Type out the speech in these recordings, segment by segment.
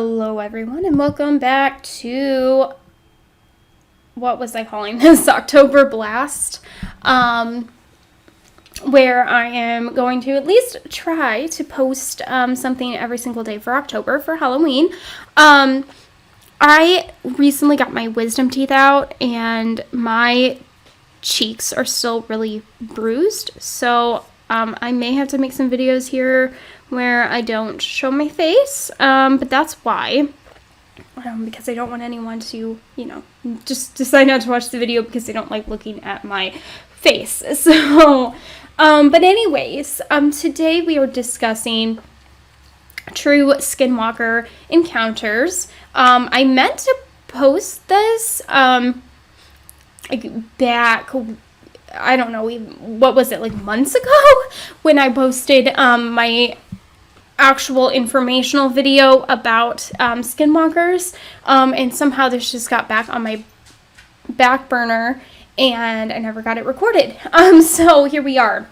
Hello everyone and welcome back to, what was I calling this, October Blast, where I am going to at least try to post something every single day for October for Halloween. I recently got my wisdom teeth out and my cheeks are still really bruised, so I may have to make some videos here where I don't show my face, but that's why, because I don't want anyone to, just decide not to watch the video because they don't like looking at my face. So, but anyways, today we are discussing true Skinwalker encounters. I meant to post this, back, I don't know, what was it, like months ago, when I posted my actual informational video about Skinwalkers, and somehow this just got back on my back burner and I never got it recorded. So here we are.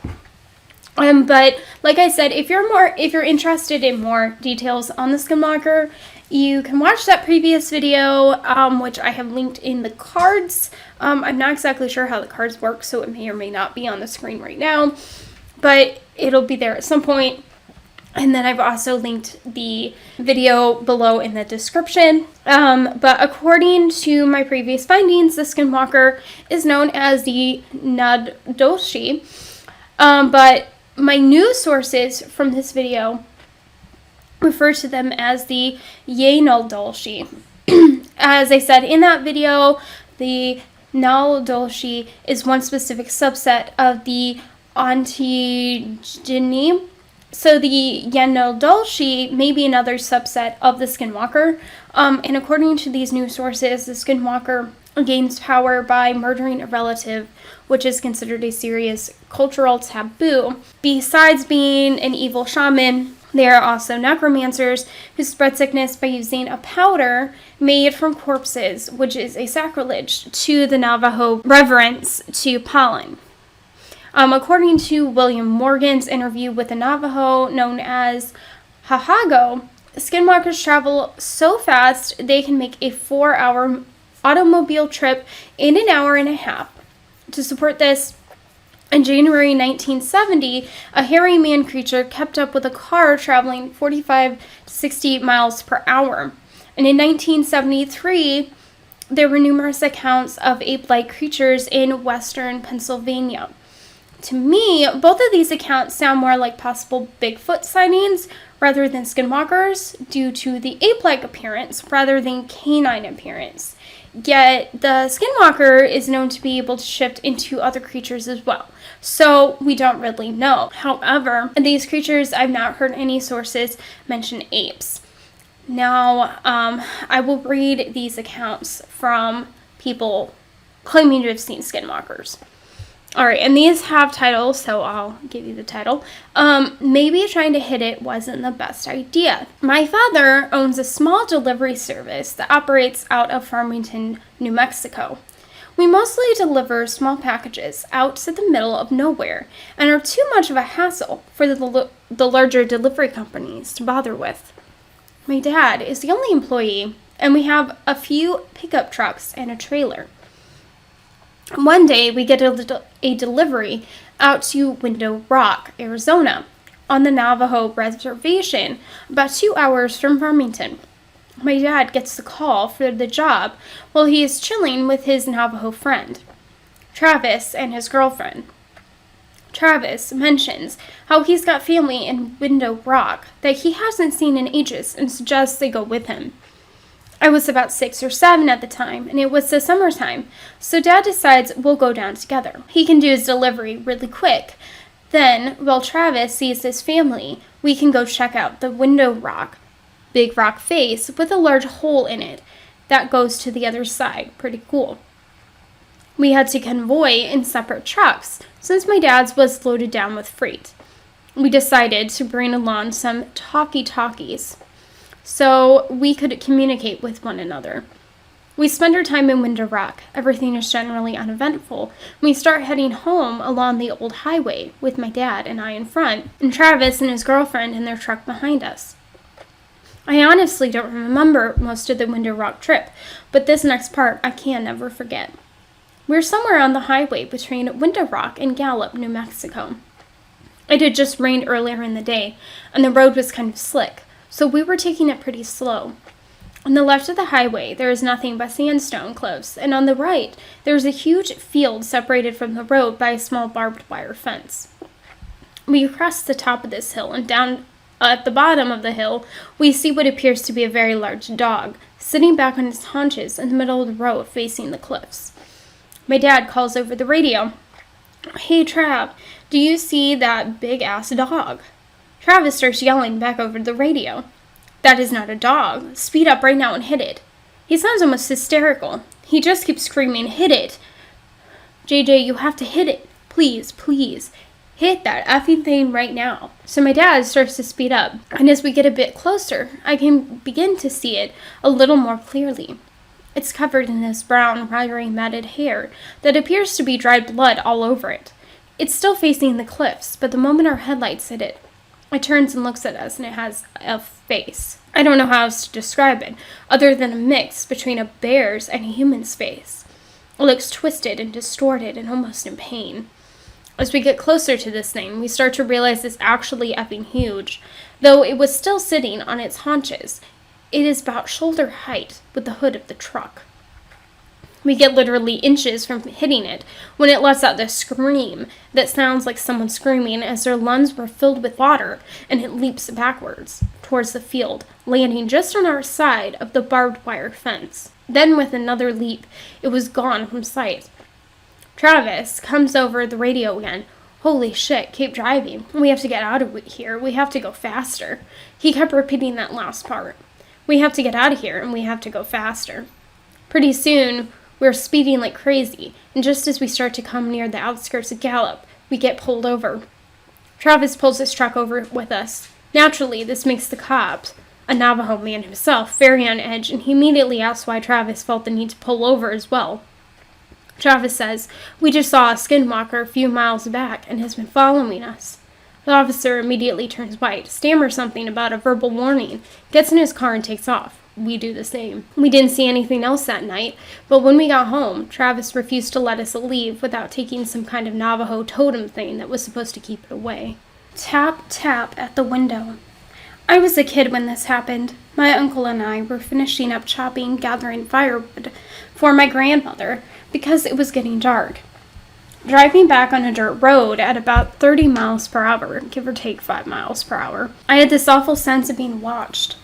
But like I said, if you're interested in more details on the Skinwalker, you can watch that previous video, which I have linked in the cards. I'm not exactly sure how the cards work, so it may or may not be on the screen right now, but it'll be there at some point. And then I've also linked the video below in the description. But according to my previous findings, the Skinwalker is known as the Nadolshi. But my new sources from this video refer to them as the Nadolshi. As I said in that video, the Nadolshi is one specific subset of the Antigeni. So the Nadolshi may be another subset of the Skinwalker. And according to these new sources, the Skinwalker gains power by murdering a relative, which is considered a serious cultural taboo. Besides being an evil shaman, they are also necromancers who spread sickness by using a powder made from corpses, which is a sacrilege to the Navajo reverence to pollen. According to William Morgan's interview with a Navajo known as Hahago, Skinwalkers travel so fast they can make a 4-hour automobile trip in an hour and a half. To support this, in January 1970, a hairy man creature kept up with a car traveling 45 to 60 miles per hour. And in 1973, there were numerous accounts of ape-like creatures in western Pennsylvania. To me, both of these accounts sound more like possible Bigfoot sightings rather than Skinwalkers due to the ape-like appearance rather than canine appearance. Yet, the Skinwalker is known to be able to shift into other creatures as well, so we don't really know. However, these creatures, I've not heard any sources mention apes. Now, I will read these accounts from people claiming to have seen Skinwalkers. Alright, and these have titles, so I'll give you the title. Maybe trying to hit it wasn't the best idea. My father owns a small delivery service that operates out of Farmington, New Mexico. We mostly deliver small packages out to the middle of nowhere and are too much of a hassle for the larger delivery companies to bother with. My dad is the only employee, and we have a few pickup trucks and a trailer. One day, we get a delivery out to Window Rock, Arizona, on the Navajo reservation, about 2 hours from Farmington. My dad gets the call for the job while he is chilling with his Navajo friend, Travis, and his girlfriend. Travis mentions how he's got family in Window Rock that he hasn't seen in ages and suggests they go with him. I was about 6 or 7 at the time, and it was the summertime, so Dad decides we'll go down together. He can do his delivery really quick. Then, while Travis sees his family, we can go check out the Window Rock, big rock face with a large hole in it that goes to the other side. Pretty cool. We had to convoy in separate trucks, since my dad's was loaded down with freight. We decided to bring along some talkie-talkies, so we could communicate with one another. We spend our time in Window Rock. Everything is generally uneventful. We start heading home along the old highway with my dad and I in front, and Travis and his girlfriend in their truck behind us. I honestly don't remember most of the Window Rock trip, but this next part I can never forget. We're somewhere on the highway between Window Rock and Gallup, New Mexico. It had just rained earlier in the day, and the road was kind of slick, so we were taking it pretty slow. On the left of the highway, there is nothing but sandstone cliffs, and on the right, there is a huge field separated from the road by a small barbed wire fence. We cross the top of this hill, and down at the bottom of the hill, we see what appears to be a very large dog, sitting back on its haunches in the middle of the road facing the cliffs. My dad calls over the radio. "Hey, Trav, do you see that big-ass dog?" Travis starts yelling back over the radio. "That is not a dog. Speed up right now and hit it." He sounds almost hysterical. He just keeps screaming, "Hit it! JJ, you have to hit it. Please, please. Hit that effing thing right now." So my dad starts to speed up, and as we get a bit closer, I can begin to see it a little more clearly. It's covered in this brown, wiry, matted hair that appears to be dried blood all over it. It's still facing the cliffs, but the moment our headlights hit it, it turns and looks at us, and it has a face. I don't know how else to describe it, other than a mix between a bear's and a human's face. It looks twisted and distorted and almost in pain. As we get closer to this thing, we start to realize it's actually effing huge. Though it was still sitting on its haunches, it is about shoulder height with the hood of the truck. We get literally inches from hitting it when it lets out this scream that sounds like someone screaming as their lungs were filled with water, and it leaps backwards towards the field, landing just on our side of the barbed wire fence. Then with another leap, it was gone from sight. Travis comes over the radio again. "Holy shit, keep driving. We have to get out of here. We have to go faster." He kept repeating that last part. "We have to get out of here, and we have to go faster." Pretty soon, we're speeding like crazy, and just as we start to come near the outskirts of Gallup, we get pulled over. Travis pulls his truck over with us. Naturally, this makes the cops, a Navajo man himself, very on edge, and he immediately asks why Travis felt the need to pull over as well. Travis says, "We just saw a Skinwalker a few miles back and has been following us." The officer immediately turns white, stammers something about a verbal warning, gets in his car and takes off. We do the same. We didn't see anything else that night, but when we got home, Travis refused to let us leave without taking some kind of Navajo totem thing that was supposed to keep it away. Tap, tap at the window. I was a kid when this happened. My uncle and I were finishing up chopping, gathering firewood for my grandmother because it was getting dark. Driving back on a dirt road at about 30 miles per hour, give or take 5 miles per hour, I had this awful sense of being watched.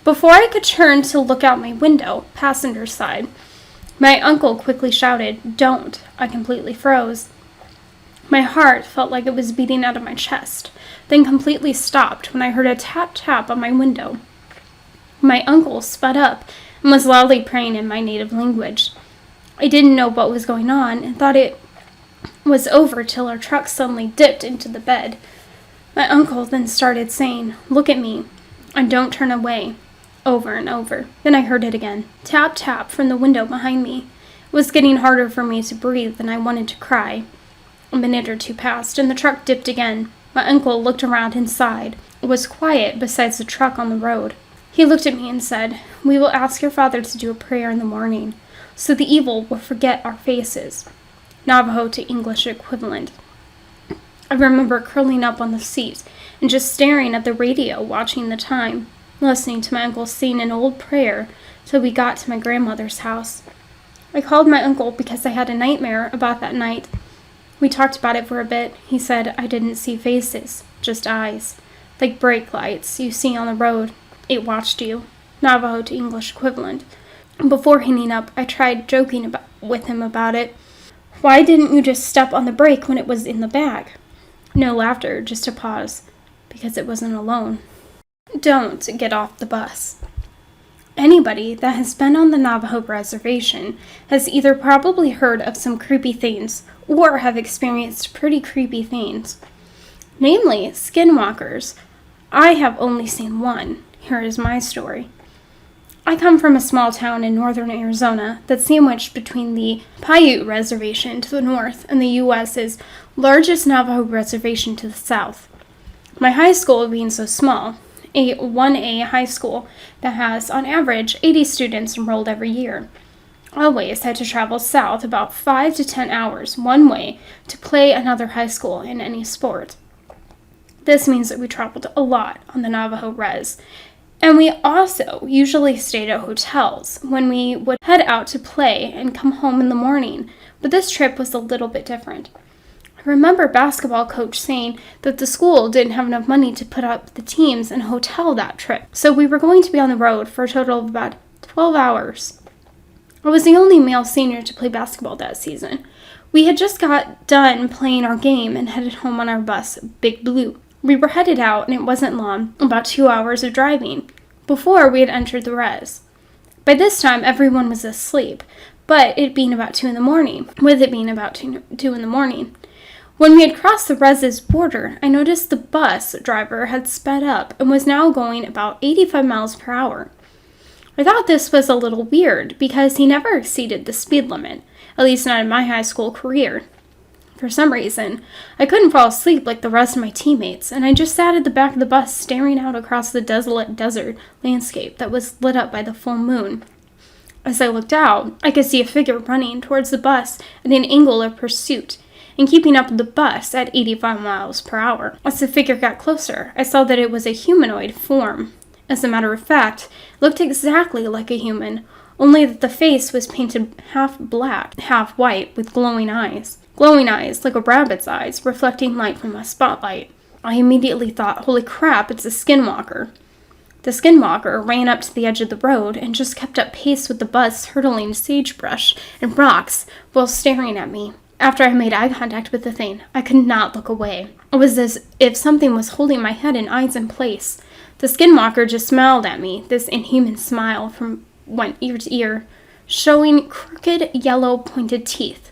Before I could turn to look out my window, passenger side, my uncle quickly shouted, "Don't." I completely froze. My heart felt like it was beating out of my chest, then completely stopped when I heard a tap-tap on my window. My uncle sped up and was loudly praying in my native language. I didn't know what was going on and thought it was over till our truck suddenly dipped into the bed. My uncle then started saying, "Look at me," and "Don't turn away," over and over. Then I heard it again. Tap, tap from the window behind me. It was getting harder for me to breathe and I wanted to cry. A minute or two passed and the truck dipped again. My uncle looked around and sighed. It was quiet besides the truck on the road. He looked at me and said, "We will ask your father to do a prayer in the morning, so the evil will forget our faces." Navajo to English equivalent. I remember curling up on the seat and just staring at the radio, watching the time, listening to my uncle sing an old prayer till we got to my grandmother's house. I called my uncle because I had a nightmare about that night. We talked about it for a bit. He said I didn't see faces, just eyes, like brake lights you see on the road. It watched you. Navajo to English equivalent. Before hanging up, I tried joking with him about it. "Why didn't you just step on the brake when it was in the bag?" No laughter, just a pause, because it wasn't alone. Don't get off the bus. Anybody that has been on the Navajo reservation has either probably heard of some creepy things or have experienced pretty creepy things. Namely, skinwalkers. I have only seen one. Here is my story. I come from a small town in northern Arizona that's sandwiched between the Paiute Reservation to the north and the U.S.'s largest Navajo reservation to the south. My high school being so small, a 1A high school that has, on average, 80 students enrolled every year. Always had to travel south about 5 to 10 hours one way to play another high school in any sport. This means that we traveled a lot on the Navajo Res. And we also usually stayed at hotels when we would head out to play and come home in the morning. But this trip was a little bit different. I remember basketball coach saying that the school didn't have enough money to put up the teams and hotel that trip. So we were going to be on the road for a total of about 12 hours. I was the only male senior to play basketball that season. We had just got done playing our game and headed home on our bus, Big Blue. We were headed out, and it wasn't long, about 2 hours of driving, before we had entered the res. By this time, everyone was asleep, but it being about 2 in the morning, When we had crossed the res's border, I noticed the bus driver had sped up and was now going about 85 miles per hour. I thought this was a little weird because he never exceeded the speed limit, at least not in my high school career. For some reason, I couldn't fall asleep like the rest of my teammates, and I just sat at the back of the bus staring out across the desolate desert landscape that was lit up by the full moon. As I looked out, I could see a figure running towards the bus at an angle of pursuit and keeping up with the bus at 85 miles per hour. As the figure got closer, I saw that it was a humanoid form. As a matter of fact, it looked exactly like a human, only that the face was painted half black, half white, with glowing eyes. Glowing eyes, like a rabbit's eyes, reflecting light from a spotlight. I immediately thought, holy crap, it's a Skinwalker. The Skinwalker ran up to the edge of the road and just kept up pace with the bus, hurtling sagebrush and rocks while staring at me. After I made eye contact with the thing, I could not look away. It was as if something was holding my head and eyes in place. The Skinwalker just smiled at me, this inhuman smile from one ear to ear, showing crooked, yellow, pointed teeth.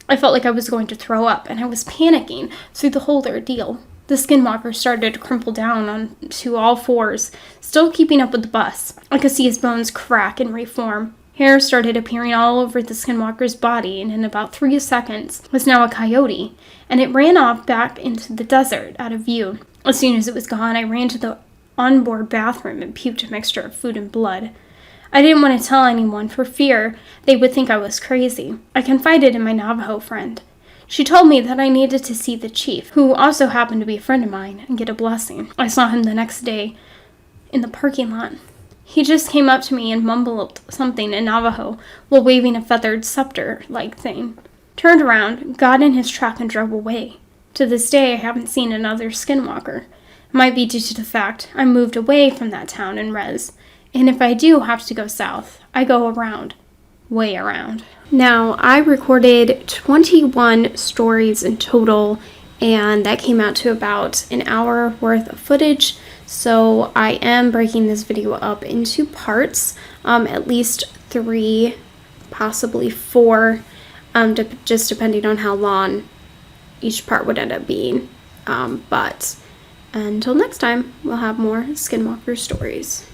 I felt like I was going to throw up, and I was panicking through the whole ordeal. The Skinwalker started to crumple down onto all fours, still keeping up with the bus. I could see his bones crack and reform. Hair started appearing all over the Skinwalker's body, and in about 3 seconds was now a coyote, and it ran off back into the desert out of view. As soon as it was gone, I ran to the onboard bathroom and puked a mixture of food and blood. I didn't want to tell anyone for fear they would think I was crazy. I confided in my Navajo friend. She told me that I needed to see the chief, who also happened to be a friend of mine, and get a blessing. I saw him the next day in the parking lot. He just came up to me and mumbled something in Navajo while waving a feathered scepter-like thing. Turned around, got in his truck, and drove away. To this day, I haven't seen another Skinwalker. It might be due to the fact I moved away from that town and res. And if I do have to go south, I go around, way around. Now, I recorded 21 stories in total, and that came out to about an hour worth of footage. So I am breaking this video up into parts, at least 3, possibly 4, just depending on how long each part would end up being. But until next time, we'll have more Skinwalker stories.